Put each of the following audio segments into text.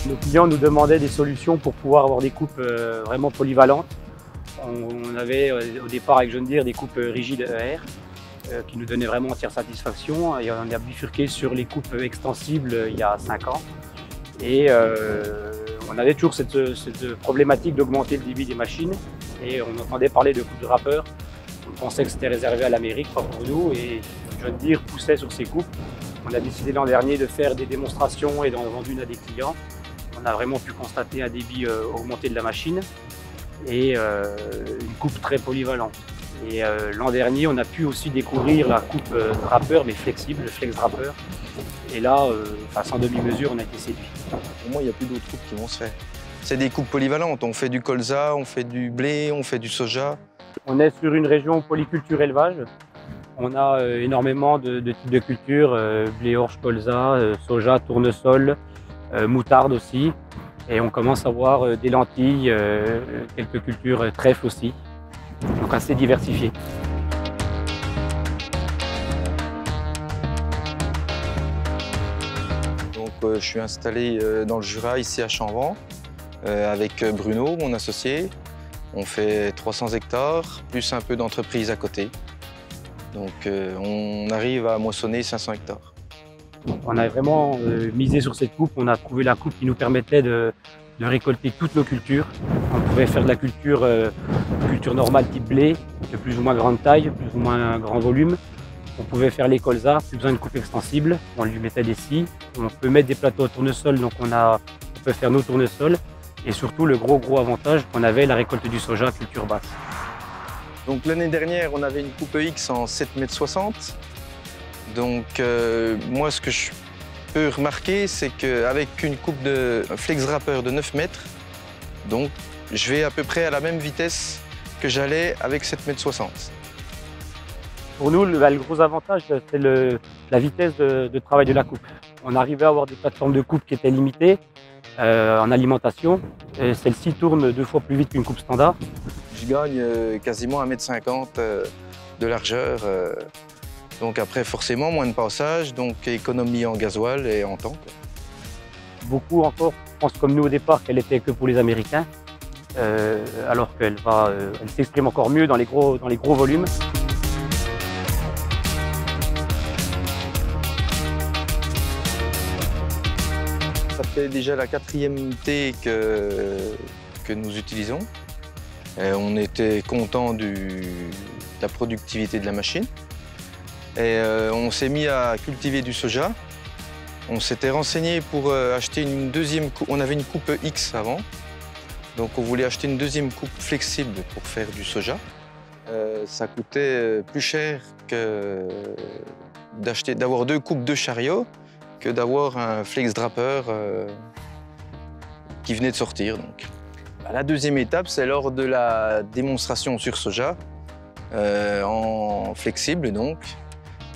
Nos clients nous demandaient des solutions pour pouvoir avoir des coupes vraiment polyvalentes. On avait au départ avec John Deere des coupes rigides ER qui nous donnaient vraiment entière satisfaction. Et on a bifurqué sur les coupes extensibles il y a 5 ans. Et on avait toujours cette problématique d'augmenter le débit des machines. Et on entendait parler de coupes de râpeur. On pensait que c'était réservé à l'Amérique, pas pour nous. Et John Deere poussait sur ces coupes. On a décidé l'an dernier de faire des démonstrations et d'en vendre une à des clients. On a vraiment pu constater un débit augmenté de la machine et une coupe très polyvalente. Et l'an dernier, on a pu aussi découvrir la coupe râpeur, mais flexible, le flex râpeur. Et là, sans demi-mesure, on a été séduit. Pour moi, il n'y a plus d'autres coupes qui vont se faire. C'est des coupes polyvalentes. On fait du colza, on fait du blé, on fait du soja. On est sur une région polyculture élevage. On a énormément de types de cultures, blé, orge, colza, soja, tournesol, moutarde aussi. Et on commence à voir des lentilles, quelques cultures trèfle aussi. Donc assez diversifié. Donc je suis installé dans le Jura, ici à Chamvent, avec Bruno, mon associé. On fait 300 hectares, plus un peu d'entreprise à côté. Donc on arrive à moissonner 500 hectares. On a vraiment misé sur cette coupe. On a trouvé la coupe qui nous permettait de récolter toutes nos cultures. On pouvait faire de la culture normale type blé, de plus ou moins grande taille, plus ou moins grand volume. On pouvait faire les colzas, plus besoin de coupe extensible. On lui mettait des scies. On peut mettre des plateaux à tournesol, donc on peut faire nos tournesols. Et surtout, le gros avantage qu'on avait, la récolte du soja culture basse. Donc l'année dernière, on avait une coupe X en 7,60 m. Donc moi, ce que je peux remarquer, c'est qu'avec une coupe de flex râpeur de 9 mètres, donc je vais à peu près à la même vitesse que j'allais avec 7,60 m. Pour nous, le gros avantage, c'est la vitesse de travail de la coupe. On arrivait à avoir des plateformes de coupe qui étaient limitées en alimentation. Celle-ci tourne 2 fois plus vite qu'une coupe standard. Je gagne quasiment 1,50 m de largeur. Donc après, forcément, moins de passage, donc économie en gasoil et en temps. Beaucoup encore pensent comme nous au départ qu'elle était que pour les Américains, alors qu'elle s'exprime encore mieux dans les gros volumes. Ça fait déjà la 4e T que nous utilisons. Et on était content de la productivité de la machine. Et on s'est mis à cultiver du soja. On s'était renseigné pour acheter une deuxième coupe. On avait une coupe X avant. Donc on voulait acheter une deuxième coupe flexible pour faire du soja. Ça coûtait plus cher d'avoir 2 coupes de chariot que d'avoir un flex drapeur qui venait de sortir. Donc. La deuxième étape, c'est lors de la démonstration sur soja, en flexible donc.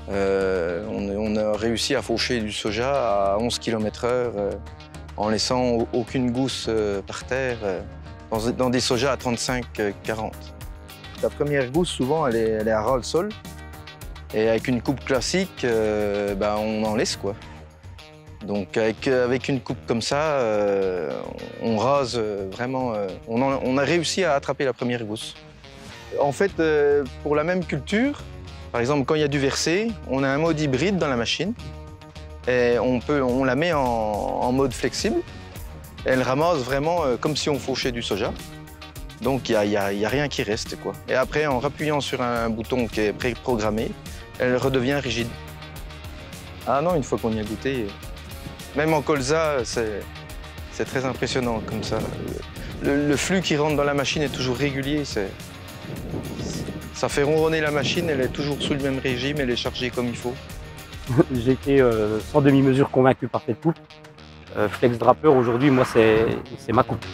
On a réussi à faucher du soja à 11 km/h en laissant aucune gousse par terre dans des sojas à 35-40. La première gousse, souvent, elle est à ras le sol. Et avec une coupe classique, on en laisse, quoi. Donc avec une coupe comme ça, on rase vraiment. On a réussi à attraper la première gousse. En fait, pour la même culture, par exemple, quand il y a du versé, on a un mode hybride dans la machine. Et on la met en mode flexible. Elle ramasse vraiment comme si on fauchait du soja. Donc il n'y a rien qui reste, quoi. Et après, en appuyant sur un bouton qui est préprogrammé, elle redevient rigide. Ah non, une fois qu'on y a goûté, même en colza, c'est très impressionnant comme ça. Le flux qui rentre dans la machine est toujours régulier. Ça fait ronronner la machine, elle est toujours sous le même régime, elle est chargée comme il faut. J'ai été sans demi-mesure convaincu par cette coupe. Flex Drapeur, aujourd'hui, moi, c'est ma coupe.